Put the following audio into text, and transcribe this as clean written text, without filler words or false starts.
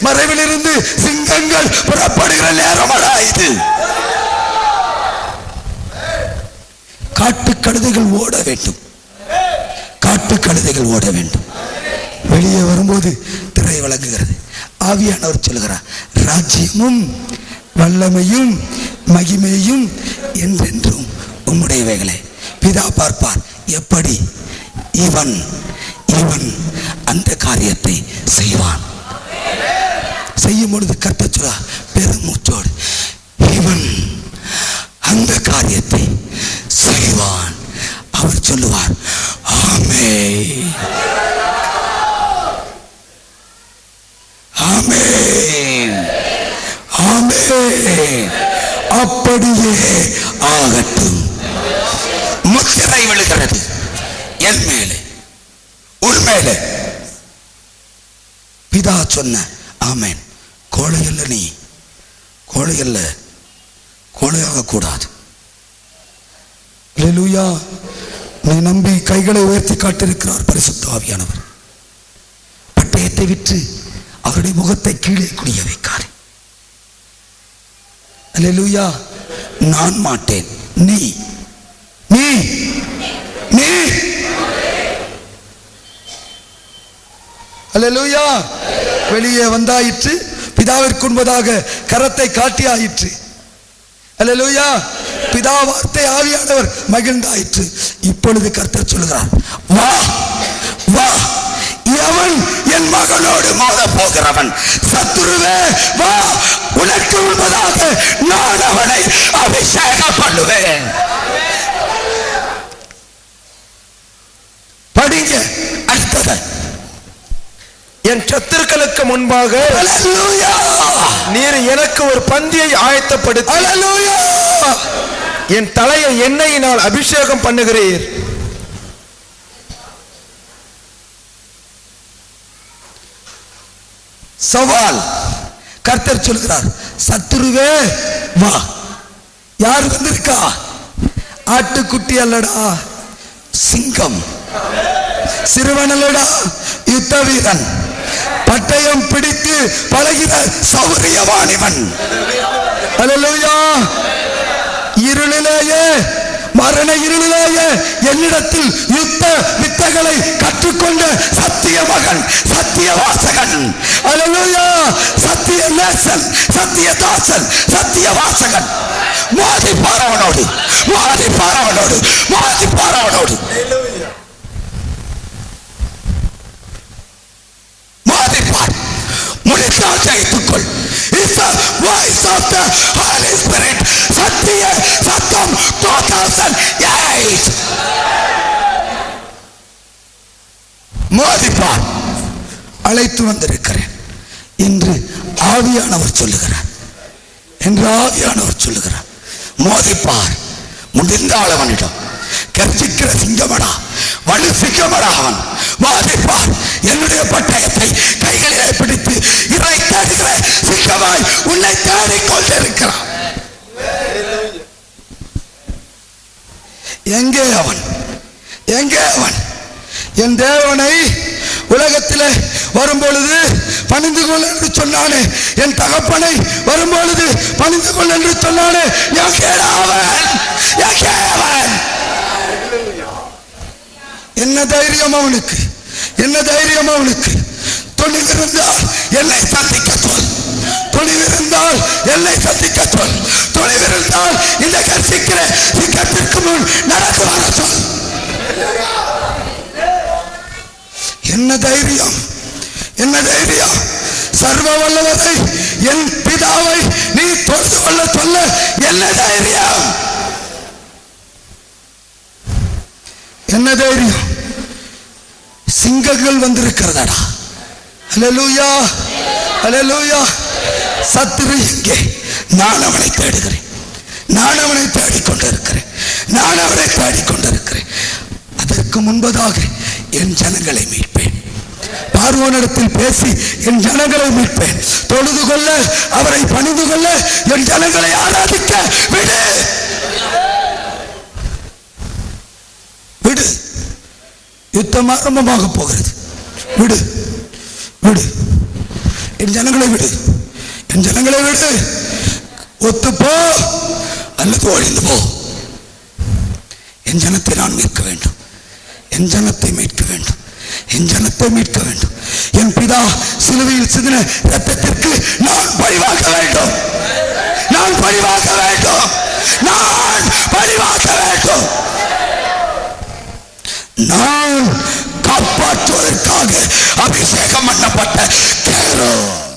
மறைவிலிருந்து சிங்கங்கள் புறப்படுகிற நேரமடா இது. காட்டு கழுதைகள் ஓட வேண்டும், காட்டு கழுதைகள் ஓட வேண்டும். வெளியே வரும்போது திரை விளங்குகிறது. ஆவியானவர் சொல்கிறார், ராஜ்யமும் வல்லமையும் மகிமையும் என்றென்றும் உம்முடையவைகளே. பிதா பார்ப்பார் எப்படி இவன் அந்த காரியத்தை செய்வான். செய்யும் பொழுது கர்த்தர் சொல்றார் பெருமூச்சோடு, இவன் அந்த காரியத்தை செய்வான். அவர் சொல்லுவார் ஆமென், ஆமென், ஆமென். அப்படியே ஆகட்டும். முத்திரை விழுகிறது என் மேலே, உன் மேலே. பிதா சொன்ன ஆமென். கோழையல்ல, நீ கோழையல்ல, கோழையாக கூடாது. அல்லேலூயா. நீ நம்பி கைகளை உயர்த்தி காட்டிருக்கிறார் பரிசுத்த ஆவியானவர். பட்டயத்தை விற்று அவருடைய முகத்தை கீழே குனிய வைக்காரு. அல்லேலூயா. நான் மாட்டேன், நீ நீ நீ. அல்லேலூயா. வெளியே வந்தாயிற்று, பிதாவிற்கு முன்பதாக கரத்தை காட்டியாயிற்று. அல்லேலூயா. பிதா வார்த்தை ஆவியானவர் மகிழ்ந்தாயிற்று. இப்பொழுது கர்த்தர் சொல்கிறார், வா வா, எவன் என் மகனோடு மோத போகிறவன், சத்துருவே வா, உனக்கு முன்பதாக நான் அவனை அபிஷேகம் பண்ணுவேன். படிங்க அடுத்தது. என் சத்துருக்களுக்கு முன்பாக நீர் எனக்கு ஒரு பந்தியை ஆயத்தப்படுத்தி என் தலையை எண்ணெயினால் அபிஷேகம் பண்ணுகிறீர். சவால். கர்த்தர் சொல்கிறார், சத்துருவே வா. யார் வந்திருக்கா? ஆட்டுக்குட்டி அல்லடா, சிங்கம். சிறுவன் அல்லடா, யுத்த வீரன். பட்டயம் பிடித்து பழகிற சௌரியவானிவன். அல்லேலூயா. இருளிலேயே, மரண இருளிலேயே என்னிடத்தில் யுத்த வித்தைகளை கற்றுக்கொண்ட சத்திய மகன், சத்திய வாசகன். அல்லேலூயா. சத்திய நேசன், சத்திய தாசன், சத்திய வாசகன். மோதி பாரவனோடு, மோதி பாரவனோடு, மோதி பாரவனோடு. மோதிப்பார், முடித்தால் ஜெயித்துக்கொள். It's the voice of the Holy Spirit. சத்திய சத்தம் 2008. மோதிப்பார். அழைத்து வந்திருக்கிறேன் என்று ஆவியானவர் சொல்லுகிறார், என்று ஆவியானவர் சொல்லுகிறார். மோதிப்பார். முடிந்தால் அவனிடம் கர்ஜிக்கிற சிங்கமடா, வலு சிங்கமடா அவன். மோதிப்பார். என்னுடைய பட்டயத்தை கைகளிலே பிடித்து இறை தேடுகிற சிங்கமாய் உன்னை தேடிக் கொண்டிருக்கிறான். எங்கே அவன், எங்கே அவன்? என் தேவனை உலகத்திலே வரும்பொழுது பணிந்து கொள் என்று சொன்னானே, என் தகப்பனை வரும்பொழுது பணிந்து கொள் என்று சொன்னானே, எங்கே அவன்? எங்கே அவன்? என்ன தைரியம் அவனுக்கு, என்ன தைரியம் அவனுக்கு? துணிவிருந்தால் என்னை சந்திக்க சொல், துணிவிருந்தால் என்னை சந்திக்க சொல், துணிவிருந்தால் இந்த கர்ஜிக்கிற சிங்கத்திற்கு முன் நடந்து வர சொல். என்ன தைரியம், என்ன தைரியம்? சர்வ வல்லவரை என் பிதாவை நீ தொழுது கொள்ள சொல்ல என்ன தைரியம், என்ன தைரியம்? சிங்கங்கள் வந்திருக்கிறதடா. அல்லேலூயா, அல்லேலூயா. சத்துரு எங்கே? நான் அவனை தேடுகிறேன், நான் அவனை தேடிக்கொண்டிருக்கிறேன், நான் அவனை தேடிக்கொண்டிருக்கிறேன். அதற்கு முன்பதாக என் ஜனங்களை மீட்பேன். பார்வோனிடத்தில் பேசி என் ஜனங்களை மீட்பேன். தொழுது கொள்ள, அவரை பணிந்து கொள்ள, என் ஜனங்களை ஆராதிக்க விடு, விடு. யுத்தம் ஆரம்பமாக போகிறது. விடு, விடு. என் ஜனங்களை விடு, என் ஜனங்களை விடு, ஒத்துப்போ அல்லது ஒழிந்து போ. என் ஜனத்தை நான் மீட்க வேண்டும், என் ஜனத்தை மீட்க வேண்டும், என் ஜனத்தை மீட்க வேண்டும். என் பிதா சிலுவையில் சிந்தின இரத்தத்திற்கு நான் பழிவாக்க வேண்டும், நான் பழிவாக்க வேண்டும், நான் பழிவாக்க வேண்டும். நான் காப்பாற்றுவதற்காக அபிஷேகம் பண்ணப்பட்ட